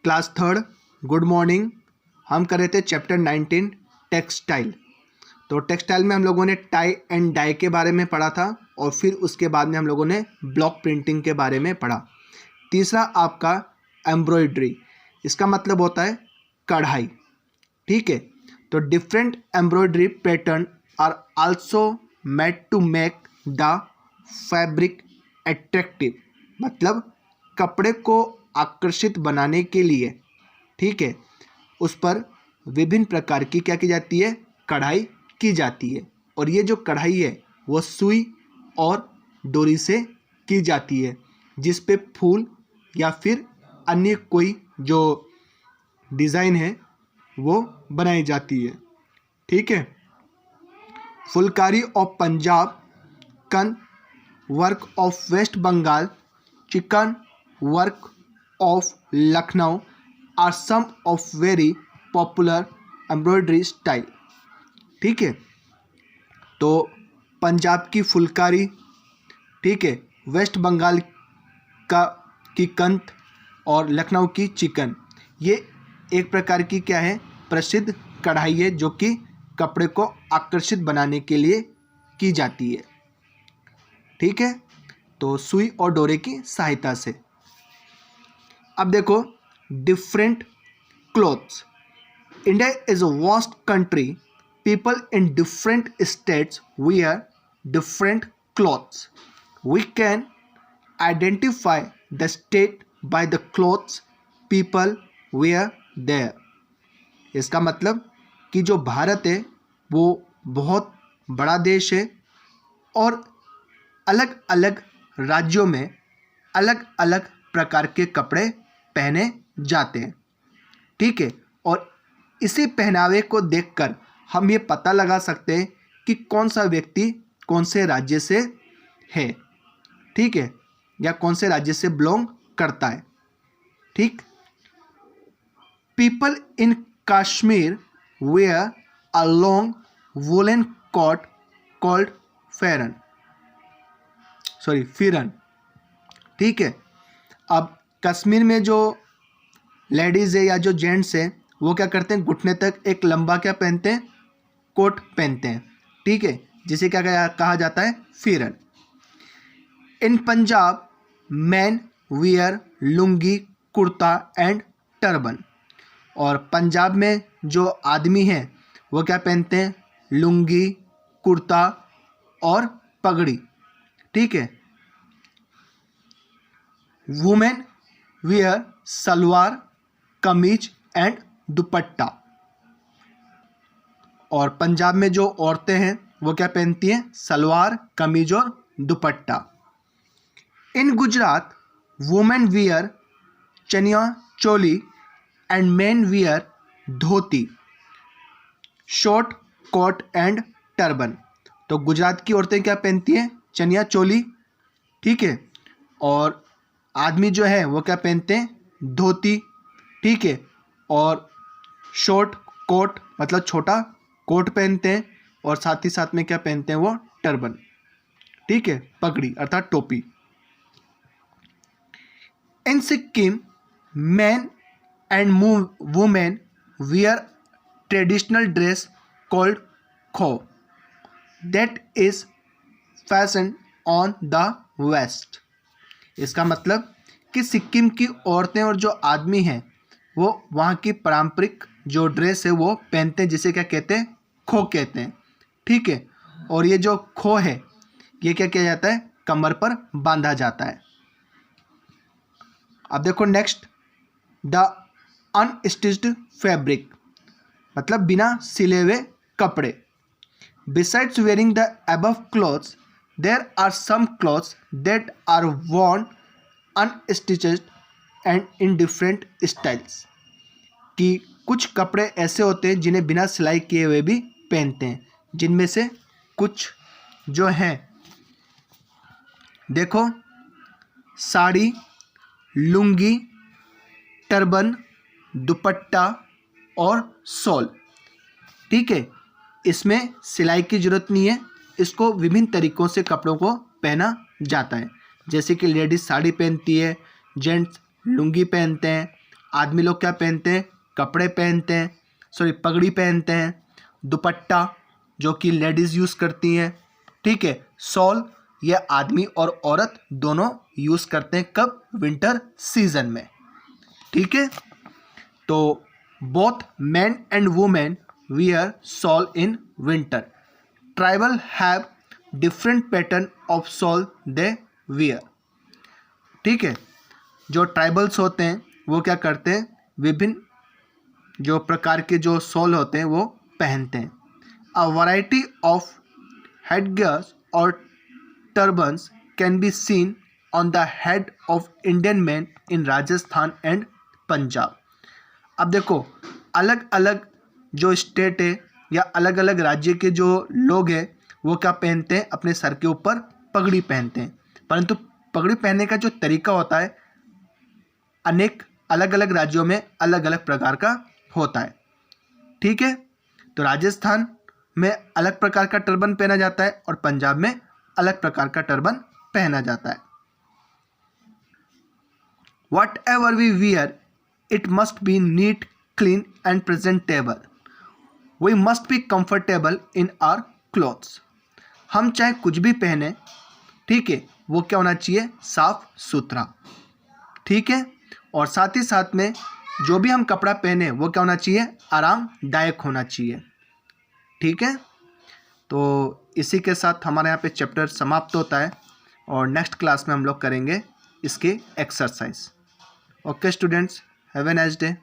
Class third, good morning. हम कर रहे थे चैप्टर 19 टेक्सटाइल। तो टेक्सटाइल में हम लोगों ने टाई एंड डाई के बारे में पढ़ा था और फिर उसके बाद में हम लोगों ने ब्लॉक प्रिंटिंग के बारे में पढ़ा। तीसरा आपका एम्ब्रॉयडरी, इसका मतलब होता है कढ़ाई। ठीक है, तो different embroidery pattern are also made to make the fabric attractive, मतलब कपड़े को आकर्षित बनाने के लिए, ठीक है, उस पर विभिन्न प्रकार की क्या की जाती है, कढ़ाई की जाती है। और ये जो कढ़ाई है वो सुई और डोरी से की जाती है, जिस पे फूल या फिर अन्य कोई जो डिज़ाइन है वो बनाई जाती है। ठीक है, फुलकारी ऑफ पंजाब, कन work of West Bengal, chikan work of Lucknow are some of very popular embroidery style. ठीक है, तो पंजाब की फुलकारी, ठीक है, वेस्ट बंगाल की कंत और लखनऊ की चिकन, ये एक प्रकार की क्या है, प्रसिद्ध कढ़ाई है जो कि कपड़े को आकर्षित बनाने के लिए की जाती है। ठीक है, तो सुई और डोरे की सहायता से। अब देखो different clothes. India is a vast country, people in different states wear different clothes. We can identify the state by the clothes people wear there. इसका मतलब कि जो भारत है वो बहुत बड़ा देश है और अलग अलग राज्यों में अलग अलग प्रकार के कपड़े पहने जाते हैं। ठीक है, और इसी पहनावे को देखकर हम ये पता लगा सकते हैं कि कौन सा व्यक्ति कौन से राज्य से है, ठीक है, या कौन से राज्य से बिलोंग करता है। ठीक, people in Kashmir wear a long woollen coat called pheran. ठीक है, अब कश्मीर में जो लेडीज़ है या जो जेंट्स है वो क्या करते हैं, घुटने तक एक लंबा क्या पहनते हैं, कोट पहनते हैं। ठीक है, जिसे क्या कहा जाता है, फिरन। In Punjab man wear lungi, kurta and turban. और पंजाब में जो आदमी हैं वो क्या पहनते हैं, लुंगी, कुर्ता और पगड़ी। ठीक है, वुमेन वियर सलवार, कमीज एंड दुपट्टा। और पंजाब में जो औरतें हैं वो क्या पहनती हैं, सलवार, कमीज और dupatta. In Gujarat women wear chaniya choli and men wear dhoti, short coat and turban. तो गुजरात की औरतें क्या पहनती हैं, चनिया चोली, ठीक है, और आदमी जो है वो क्या पहनते हैं, धोती। ठीक है, और शॉर्ट कोट मतलब छोटा कोट पहनते हैं और साथ ही साथ में क्या पहनते हैं, वो टर्बन। ठीक है, पगड़ी अर्थात टोपी। In Sikkim man and women wear traditional dress called kho, that is fashion on the west. इसका मतलब कि सिक्किम की औरतें और जो आदमी हैं वो वहाँ की पारंपरिक जो ड्रेस है वो पहनते हैं, जिसे क्या कहते हैं, खो कहते हैं। ठीक है, और ये जो खो है ये क्या किया जाता है, कमर पर बांधा जाता है। अब देखो नेक्स्ट, द अनस्टिच्ड फैब्रिक, मतलब बिना सिले हुए कपड़े। Besides wearing the above clothes there are some clothes that are worn unstitched and in different styles, कि कुछ कपड़े ऐसे होते हैं जिन्हें बिना सिलाई किए हुए भी पहनते हैं, जिनमें से कुछ जो हैं, देखो, साड़ी, लुंगी, टर्बन, दुपट्टा और शॉल। ठीक है, इसमें सिलाई की ज़रूरत नहीं है, इसको विभिन्न तरीक़ों से कपड़ों को पहना जाता है, जैसे कि लेडीज़ साड़ी पहनती है, जेंट्स लुंगी पहनते हैं आदमी लोग क्या पहनते हैं, कपड़े पहनते हैं, सॉरी पगड़ी पहनते हैं, दुपट्टा जो कि लेडीज़ यूज़ करती हैं, ठीक है, शॉल ये आदमी और औरत दोनों यूज़ करते हैं, कब, विंटर सीजन में, ठीक है। तो both man and women wear shawl in winter. Tribal have different pattern of shawl they wear, ठीक है। जो ट्राइबल्स होते हैं वो क्या करते हैं, विभिन्न जो प्रकार के जो शॉल होते हैं वो पहनते हैं। अ वैरायटी ऑफ हेडगियर्स और turbans can be seen on the head of Indian man in Rajasthan and Punjab. अब देखो अलग अलग जो स्टेट है या अलग अलग राज्य के जो लोग हैं वो क्या पहनते हैं, अपने सर के ऊपर पगड़ी पहनते हैं, परंतु पगड़ी पहनने का जो तरीका होता है अनेक अलग अलग राज्यों में अलग अलग प्रकार का होता है, ठीक है। तो राजस्थान में अलग प्रकार का टर्बन पहना जाता है और पंजाब में अलग प्रकार का टर्बन पहना जाता है। Whatever we wear it must be neat, clean and presentable. We must be comfortable in our clothes. हम चाहे कुछ भी पहने, ठीक है, वो क्या होना चाहिए, साफ सुथरा, ठीक है। और साथ ही साथ में जो भी हम कपड़ा पहने वो क्या होना चाहिए, आरामदायक होना चाहिए, ठीक है। तो इसी के साथ हमारे यहाँ पे चैप्टर समाप्त होता है और नेक्स्ट क्लास में हम लोग करेंगे इसके exercise. Okay students, have a nice day.